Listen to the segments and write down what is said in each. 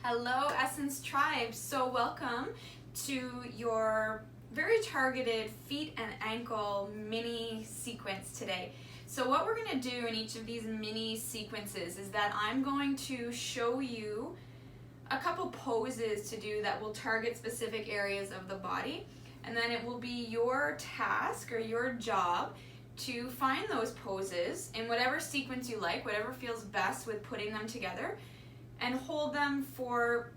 Hello, Essence Tribe. So welcome to your very targeted feet and ankle mini sequence today. So what we're going to do in each of these mini sequences is that I'm going to show you a couple poses to do that will target specific areas of the body, and then it will be your task or your job to find those poses in whatever sequence you like, whatever feels best with putting them together, and hold them for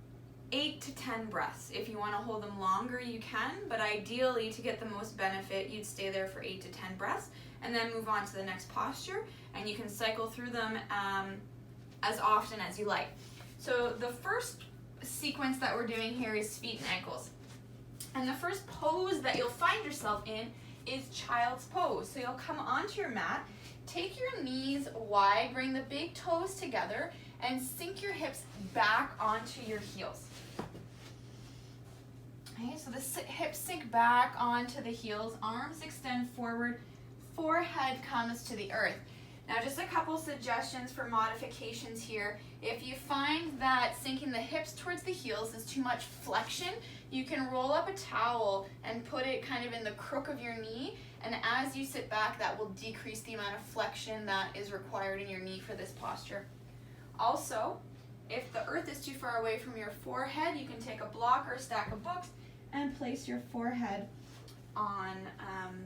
8 to 10 breaths. If you want to hold them longer, you can, but ideally to get the most benefit, you'd stay there for 8 to 10 breaths and then move on to the next posture, and you can cycle through them as often as you like. So the first sequence that we're doing here is feet and ankles. And the first pose that you'll find yourself in is child's pose. So you'll come onto your mat, take your knees wide, bring the big toes together, and sink your hips back onto your heels. Okay, so the hips sink back onto the heels, arms extend forward, forehead comes to the earth. Now just a couple suggestions for modifications here. If you find that sinking the hips towards the heels is too much flexion, you can roll up a towel and put it kind of in the crook of your knee, and as you sit back, that will decrease the amount of flexion that is required in your knee for this posture. Also, if the earth is too far away from your forehead, you can take a block or a stack of books and place your forehead on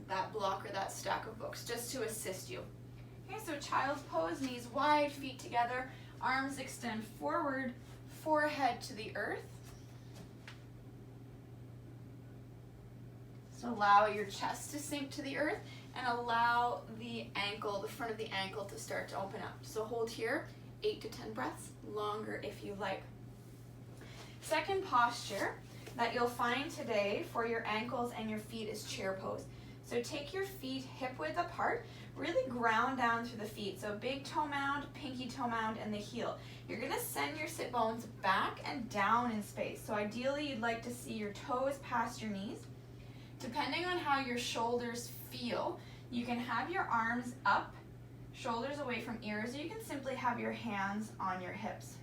that block or that stack of books just to assist you. Okay, so child's pose, knees wide, feet together, arms extend forward, forehead to the earth. So allow your chest to sink to the earth and allow the ankle, the front of the ankle, to start to open up. So hold here, 8 to 10 breaths, longer if you like. Second posture that you'll find today for your ankles and your feet is chair pose. So take your feet hip width apart, really ground down through the feet. So big toe mound, pinky toe mound, and the heel. You're gonna send your sit bones back and down in space. So ideally you'd like to see your toes past your knees. Depending on how your shoulders feel, you can have your arms up, shoulders away from ears, or you can simply have your hands on your hips.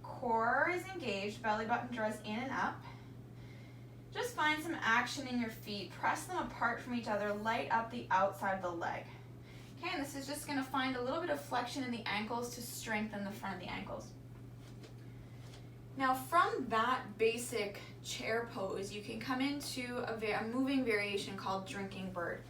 Core is engaged, belly button draws in and up. Just find some action in your feet, press them apart from each other, light up the outside of the leg. Okay, and this is just going to find a little bit of flexion in the ankles to strengthen the front of the ankles. Now from that basic chair pose, you can come into a moving variation called drinking bird.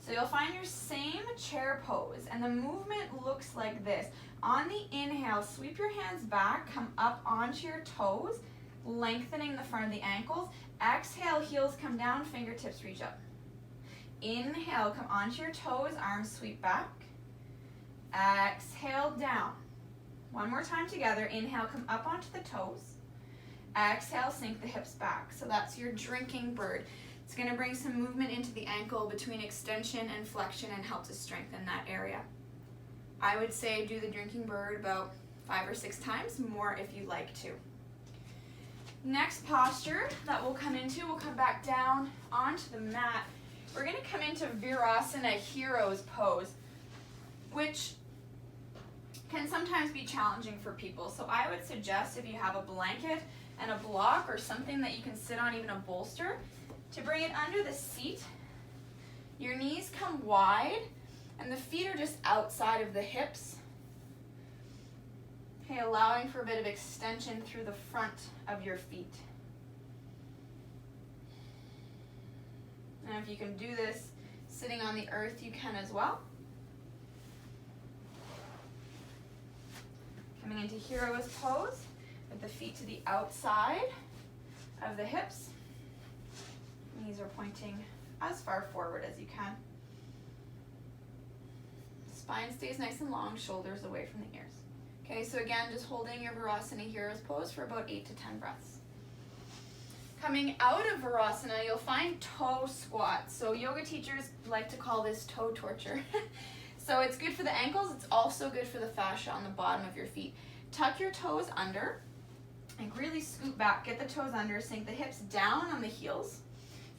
So you'll find your same chair pose, and the movement looks like this. On the inhale, sweep your hands back, come up onto your toes, lengthening the front of the ankles. Exhale, heels come down, fingertips reach up. Inhale, come onto your toes, arms sweep back. Exhale, down. One more time together. Inhale, come up onto the toes. Exhale, sink the hips back. So that's your drinking bird. It's going to bring some movement into the ankle between extension and flexion and help to strengthen that area. I would say do the drinking bird about 5 or 6 times, more if you like to. Next posture that we'll come into, we'll come back down onto the mat. We're going to come into Virasana, hero's pose, which can sometimes be challenging for people. So I would suggest, if you have a blanket and a block or something that you can sit on, even a bolster, to bring it under the seat. Your knees come wide and the feet are just outside of the hips. Okay, allowing for a bit of extension through the front of your feet. And if you can do this sitting on the earth, you can as well. Coming into hero's pose with the feet to the outside of the hips. Knees are pointing as far forward as you can. Spine stays nice and long, shoulders away from the ears. Okay, so again, just holding your Virasana hero's pose for about 8 to 10 breaths. Coming out of Virasana, you'll find toe squats. So yoga teachers like to call this toe torture. So it's good for the ankles, it's also good for the fascia on the bottom of your feet. Tuck your toes under and really scoot back, get the toes under, sink the hips down on the heels.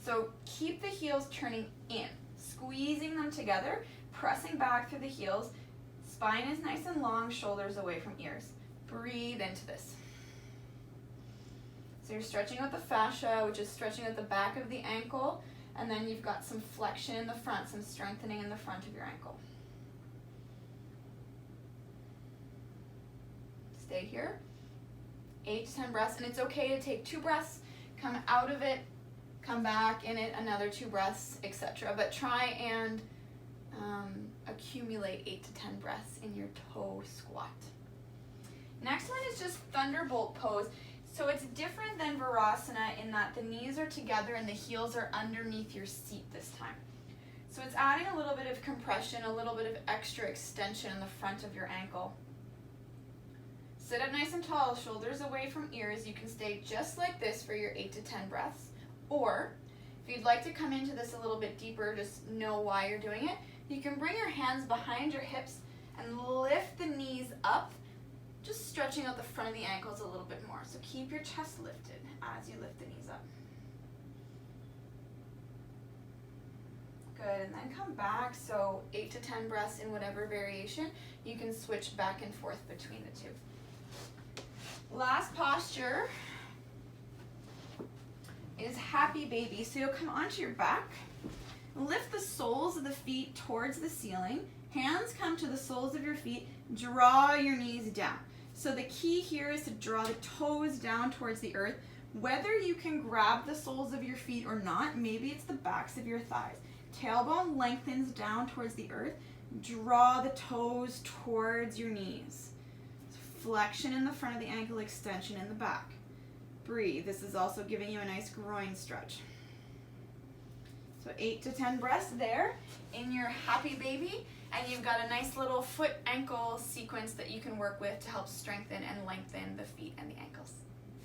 So keep the heels turning in, squeezing them together, pressing back through the heels. Spine is nice and long, shoulders away from ears. Breathe into this. So you're stretching out the fascia, which is stretching at the back of the ankle, and then you've got some flexion in the front, some strengthening in the front of your ankle. Stay here. 8 to 10 breaths, and it's okay to take 2 breaths, come out of it, come back in it, another 2 breaths, etc. But try and accumulate 8 to 10 breaths in your toe squat. Next one is just thunderbolt pose. So it's different than Virasana in that the knees are together and the heels are underneath your seat this time. So it's adding a little bit of compression, a little bit of extra extension in the front of your ankle. Sit up nice and tall, shoulders away from ears. You can stay just like this for your 8 to 10 breaths. Or if you'd like to come into this a little bit deeper, just know why you're doing it, you can bring your hands behind your hips and lift the knees up, just stretching out the front of the ankles a little bit more. So keep your chest lifted as you lift the knees up. Good, and then come back. So 8 to 10 breaths in whatever variation. You can switch back and forth between the two. Last posture is happy baby. So you'll come onto your back, lift the soles of the feet towards the ceiling, hands come to the soles of your feet, draw your knees down. So the key here is to draw the toes down towards the earth. Whether you can grab the soles of your feet or not, maybe it's the backs of your thighs. Tailbone lengthens down towards the earth, draw the toes towards your knees. Flexion in the front of the ankle, extension in the back. Breathe. This is also giving you a nice groin stretch. So 8 to 10 breaths there in your happy baby, and you've got a nice little foot ankle sequence that you can work with to help strengthen and lengthen the feet.